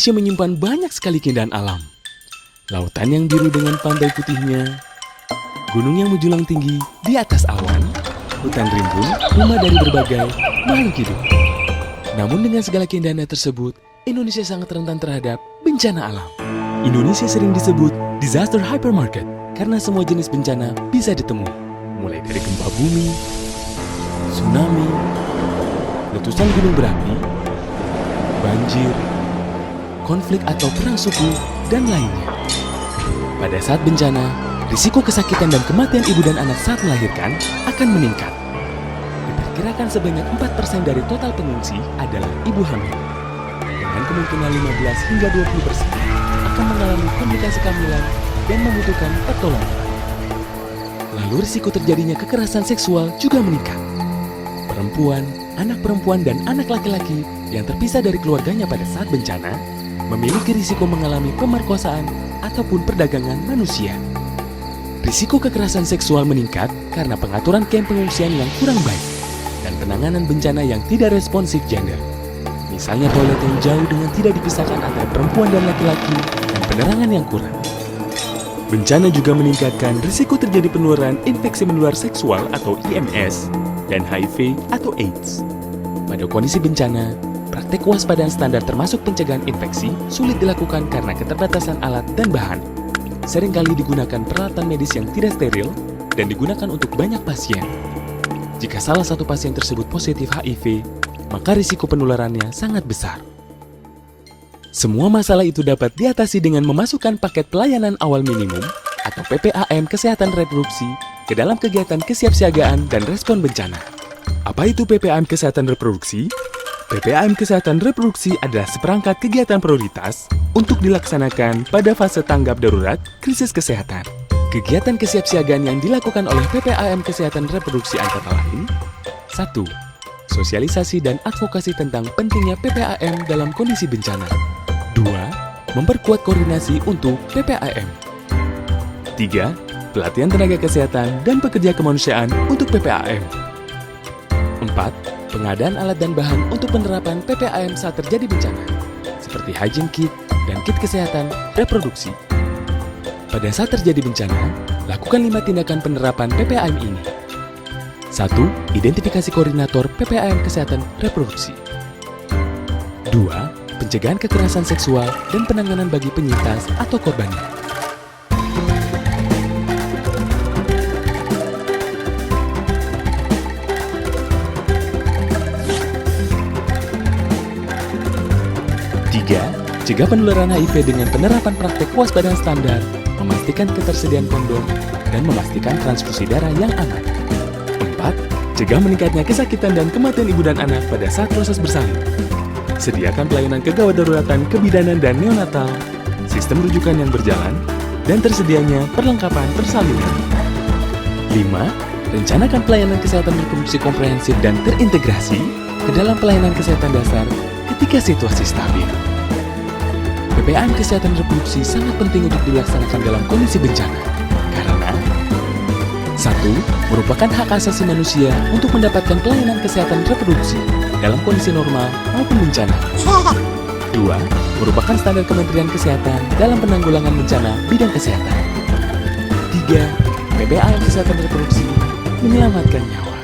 Indonesia menyimpan banyak sekali keindahan alam. Lautan yang biru dengan pantai putihnya, gunung yang menjulang tinggi di atas awan, hutan rimbun, rumah dari berbagai makhluk hidup. Namun dengan segala keindahannya tersebut, Indonesia sangat rentan terhadap bencana alam. Indonesia sering disebut disaster hypermarket karena semua jenis bencana bisa ditemui. Mulai dari gempa bumi, tsunami, letusan gunung berapi, banjir, konflik atau perang suku, dan lainnya. Pada saat bencana, risiko kesakitan dan kematian ibu dan anak saat melahirkan akan meningkat. Diperkirakan sebanyak 4% dari total pengungsi adalah ibu hamil. Dengan kemungkinan 15 hingga 20% akan mengalami komplikasi kehamilan dan membutuhkan pertolongan. Lalu risiko terjadinya kekerasan seksual juga meningkat. Perempuan, anak perempuan, dan anak laki-laki yang terpisah dari keluarganya pada saat bencana memiliki risiko mengalami pemerkosaan ataupun perdagangan manusia. Risiko kekerasan seksual meningkat karena pengaturan kamp pengungsian yang kurang baik dan penanganan bencana yang tidak responsif gender. Misalnya toilet yang jauh dengan tidak dipisahkan antara perempuan dan laki-laki dan penerangan yang kurang. Bencana juga meningkatkan risiko terjadi penularan infeksi menular seksual atau IMS dan HIV atau AIDS. Pada kondisi bencana, praktek kewaspadaan standar termasuk pencegahan infeksi sulit dilakukan karena keterbatasan alat dan bahan. Seringkali digunakan peralatan medis yang tidak steril dan digunakan untuk banyak pasien. Jika salah satu pasien tersebut positif HIV, maka risiko penularannya sangat besar. Semua masalah itu dapat diatasi dengan memasukkan paket pelayanan awal minimum atau PPAM kesehatan reproduksi ke dalam kegiatan kesiapsiagaan dan respon bencana. Apa itu PPAM kesehatan reproduksi? PPAM kesehatan reproduksi adalah seperangkat kegiatan prioritas untuk dilaksanakan pada fase tanggap darurat krisis kesehatan. Kegiatan kesiapsiagaan yang dilakukan oleh PPAM kesehatan reproduksi antara lain: 1. Sosialisasi dan advokasi tentang pentingnya PPAM dalam kondisi bencana. 2. Memperkuat koordinasi untuk PPAM. 3. Pelatihan tenaga kesehatan dan pekerja kemanusiaan untuk PPAM. 4. Pengadaan alat dan bahan untuk penerapan PPAM saat terjadi bencana, seperti hygiene kit dan kit kesehatan reproduksi. Pada saat terjadi bencana, lakukan 5 tindakan penerapan PPAM ini. 1. Identifikasi koordinator PPAM kesehatan reproduksi. 2. Pencegahan kekerasan seksual dan penanganan bagi penyintas atau korbannya. 3. Cegah penularan HIV dengan penerapan praktek kewaspadaan standar, memastikan ketersediaan kondom, dan memastikan transfusi darah yang aman. 4. Cegah meningkatnya kesakitan dan kematian ibu dan anak pada saat proses bersalin. Sediakan pelayanan kegawat daruratan kebidanan dan neonatal, sistem rujukan yang berjalan, dan tersedianya perlengkapan persalinan. 5. Rencanakan pelayanan kesehatan reproduksi komprehensif dan terintegrasi ke dalam pelayanan kesehatan dasar ketika situasi stabil. PPAM kesehatan reproduksi sangat penting untuk dilaksanakan dalam kondisi bencana karena 1. Merupakan hak asasi manusia untuk mendapatkan pelayanan kesehatan reproduksi dalam kondisi normal maupun bencana. 2. Merupakan standar Kementerian Kesehatan dalam penanggulangan bencana bidang kesehatan. 3. PPAM kesehatan reproduksi menyelamatkan nyawa.